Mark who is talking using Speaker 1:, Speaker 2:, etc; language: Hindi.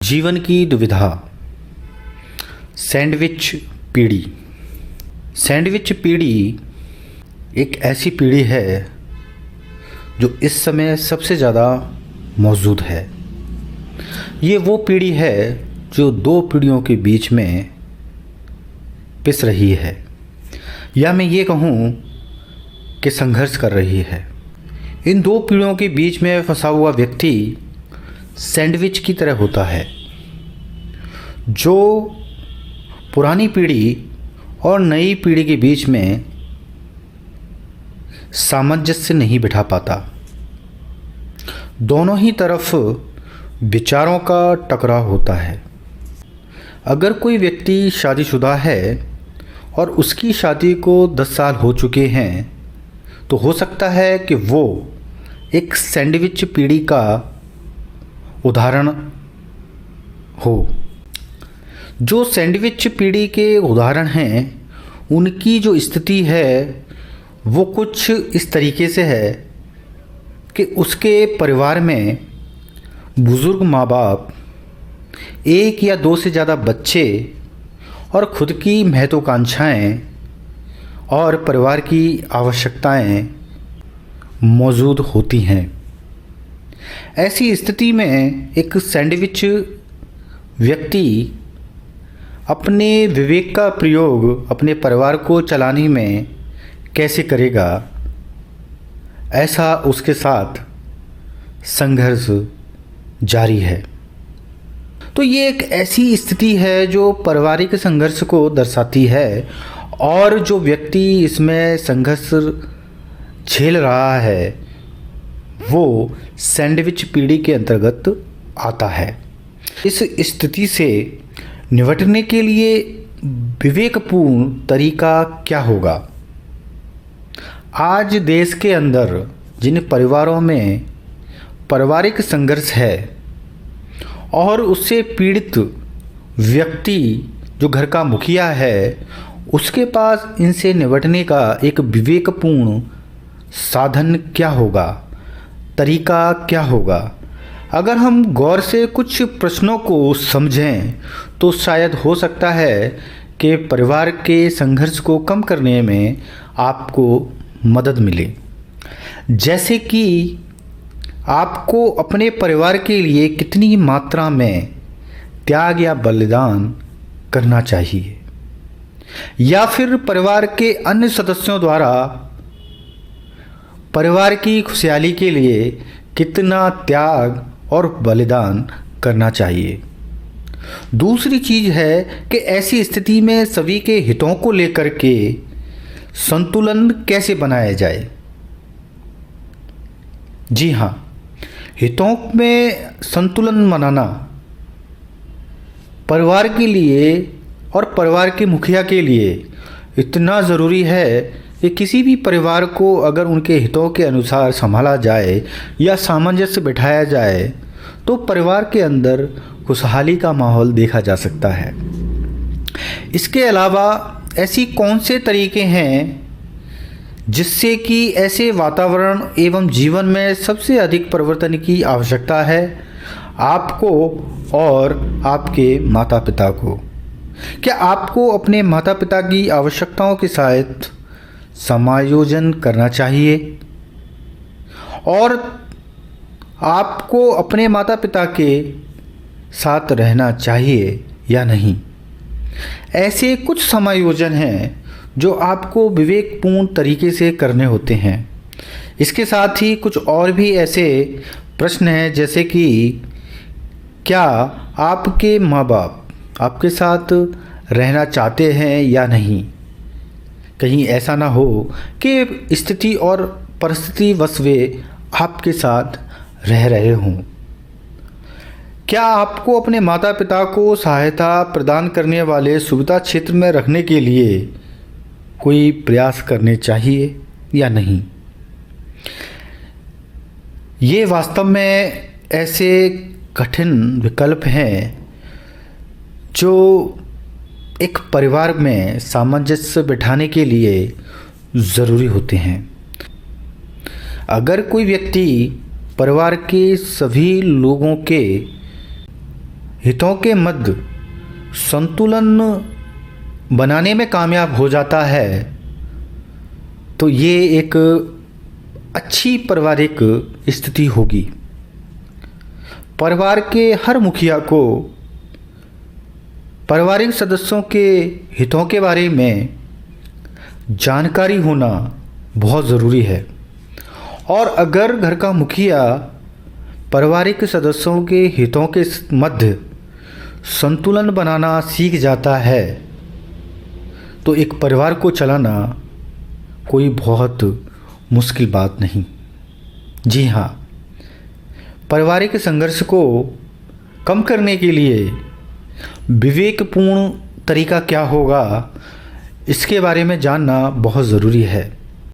Speaker 1: जीवन की दुविधा। सैंडविच पीढ़ी। सैंडविच पीढ़ी एक ऐसी पीढ़ी है जो इस समय सबसे ज़्यादा मौजूद है। ये वो पीढ़ी है जो दो पीढ़ियों के बीच में पिस रही है, या मैं ये कहूँ कि संघर्ष कर रही है। इन दो पीढ़ियों के बीच में फंसा हुआ व्यक्ति सैंडविच की तरह होता है, जो पुरानी पीढ़ी और नई पीढ़ी के बीच में सामंजस्य नहीं बिठा पाता। दोनों ही तरफ विचारों का टकराव होता है। अगर कोई व्यक्ति शादीशुदा है और उसकी शादी को 10 साल हो चुके हैं, तो हो सकता है कि वो एक सैंडविच पीढ़ी का उदाहरण हो। जो सैंडविच पीढ़ी के उदाहरण हैं, उनकी जो स्थिति है वो कुछ इस तरीके से है कि उसके परिवार में बुज़ुर्ग माँ बाप, एक या दो से ज़्यादा बच्चे और खुद की महत्वाकांक्षाएँ और परिवार की आवश्यकताएं मौजूद होती हैं। ऐसी स्थिति में एक सैंडविच व्यक्ति अपने विवेक का प्रयोग अपने परिवार को चलाने में कैसे करेगा, ऐसा उसके साथ संघर्ष जारी है। तो ये एक ऐसी स्थिति है जो पारिवारिक संघर्ष को दर्शाती है, और जो व्यक्ति इसमें संघर्ष झेल रहा है वो सैंडविच पीढ़ी के अंतर्गत आता है। इस स्थिति से निपटने के लिए विवेकपूर्ण तरीका क्या होगा? आज देश के अंदर जिन परिवारों में पारिवारिक संघर्ष है और उससे पीड़ित व्यक्ति जो घर का मुखिया है, उसके पास इनसे निपटने का एक विवेकपूर्ण साधन क्या होगा, तरीका क्या होगा? अगर हम गौर से कुछ प्रश्नों को समझें तो शायद हो सकता है कि परिवार के संघर्ष को कम करने में आपको मदद मिले। जैसे कि आपको अपने परिवार के लिए कितनी मात्रा में त्याग या बलिदान करना चाहिए, या फिर परिवार के अन्य सदस्यों द्वारा परिवार की खुशहाली के लिए कितना त्याग और बलिदान करना चाहिए। दूसरी चीज़ है कि ऐसी स्थिति में सभी के हितों को लेकर के संतुलन कैसे बनाया जाए। जी हाँ, हितों में संतुलन बनाना परिवार के लिए और परिवार के मुखिया के लिए इतना ज़रूरी है कि किसी भी परिवार को अगर उनके हितों के अनुसार संभाला जाए या सामंजस्य बिठाया जाए तो परिवार के अंदर खुशहाली का माहौल देखा जा सकता है। इसके अलावा ऐसी कौन से तरीके हैं जिससे कि ऐसे वातावरण एवं जीवन में सबसे अधिक परिवर्तन की आवश्यकता है आपको और आपके माता पिता को? क्या आपको अपने माता पिता की आवश्यकताओं के साथ समायोजन करना चाहिए, और आपको अपने माता पिता के साथ रहना चाहिए या नहीं? ऐसे कुछ समायोजन हैं जो आपको विवेकपूर्ण तरीके से करने होते हैं। इसके साथ ही कुछ और भी ऐसे प्रश्न हैं, जैसे कि क्या आपके माँ बाप आपके साथ रहना चाहते हैं या नहीं? कहीं ऐसा ना हो कि स्थिति और परिस्थिति वश वे आपके साथ रह रहे हों। क्या आपको अपने माता पिता को सहायता प्रदान करने वाले सुविधा क्षेत्र में रखने के लिए कोई प्रयास करने चाहिए या नहीं? ये वास्तव में ऐसे कठिन विकल्प हैं जो एक परिवार में सामंजस्य बिठाने के लिए ज़रूरी होते हैं। अगर कोई व्यक्ति परिवार के सभी लोगों के हितों के मध्य संतुलन बनाने में कामयाब हो जाता है तो ये एक अच्छी पारिवारिक स्थिति होगी। परिवार के हर मुखिया को पारिवारिक सदस्यों के हितों के बारे में जानकारी होना बहुत ज़रूरी है और अगर घर का मुखिया पारिवारिक सदस्यों के हितों के मध्य संतुलन बनाना सीख जाता है तो एक परिवार को चलाना कोई बहुत मुश्किल बात नहीं। जी हाँ, पारिवारिक संघर्ष को कम करने के लिए विवेकपूर्ण तरीका क्या होगा इसके बारे में जानना बहुत ज़रूरी है।